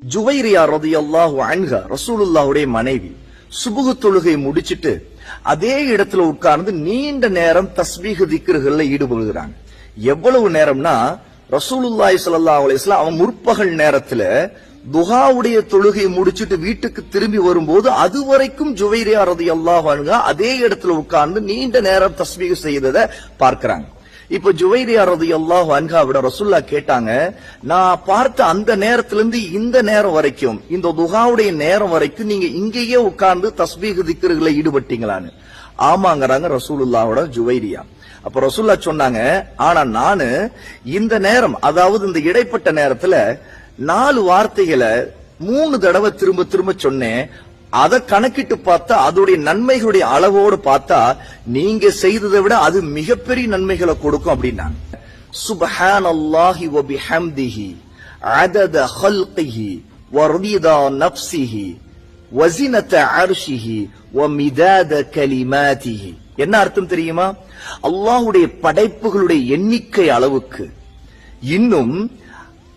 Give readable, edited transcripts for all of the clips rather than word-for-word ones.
ஜுவைரியா ரலியல்லாஹு அன்ஹா ரசூலுல்லாஹுடைய மனைவி சுபுஹ் தொழுகை முடிச்சிட்டு அதே இடத்துல உட்கார்ந்து நீண்ட நேரம் தஸ்பீஹ் திக்ருகள்ல ஈடுபடுகிறாங்க. எவ்வளவு நேரம்னா ரசூலுல்லாஹி ஸல்லல்லாஹு அலைஹி வஸல்லம் அவன் முற்பகல் நேரத்துல துஹாவுடைய தொழுகை முடிச்சிட்டு வீட்டுக்கு திரும்பி வரும்போது அதுவரைக்கும் ஜுவைரியா ரலியல்லாஹு அன்ஹா அதே இடத்துல உட்கார்ந்து நீண்ட நேரம் தஸ்பீஹ் செய்ததை பார்க்கிறாங்க. இப்ப ஜுவைரியா ரலியல்லாஹு அன்ஹாவிட ரசூலுல்லாஹ் கேட்டாங்க, நான் பார்த்த அந்த நேரத்திலிருந்து இந்த நேரம் வரைக்கும், இந்த துஹாவுடைய நேரம் வரைக்கும் நீங்க இங்கேயே உட்கார்ந்து தஸ்பீஹ் திக்ருகளை ஈடுபட்டீங்களான்னு. ஆமாங்கறாங்க ரசூலுல்லாஹோட ஜுவைரியா. அப்ப ரசூலுல்லாஹ் சொன்னாங்க, ஆனா நானு இந்த நேரம், அதாவது இந்த இடைப்பட்ட நேரத்துல 4 வார்த்தைகளை 3 தடவை திரும்ப திரும்ப சொன்னேன். அதை கணக்கிட்டு பார்த்தா அதோடைய நன்மைகளுடைய அளவோடு பார்த்தா நீங்க செய்ததை விட அது மிகப்பெரிய நன்மைகளை கொடுக்கும் அப்படின்னாங்க. சுப்ஹானல்லாஹி வ பிஹம்திஹி அதத ஹல்கிஹி வ ரிதா நஃப்ஸிஹி வ ஸினத அர்ஷிஹி வ மிதாத கலிமாத்திஹி. என்ன அர்த்தம் தெரியுமா? அல்லாஹ்வுடைய படைப்புகளுடைய எண்ணிக்கை அளவுக்கு, இன்னும்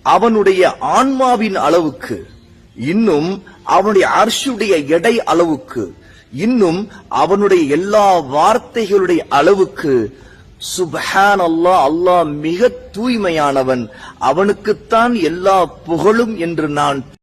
அவனுடைய ஆன்மாவின் அளவுக்கு, இன்னும் அவனுடைய அர்ஷுடைய எடை அளவுக்கு, இன்னும் அவனுடைய எல்லா வார்த்தைகளுடைய அளவுக்கு சுப்ஹானல்லாஹ், அல்லாஹ் மிக தூய்மையானவன், அவனுக்குத்தான் எல்லா புகழும் என்று நான்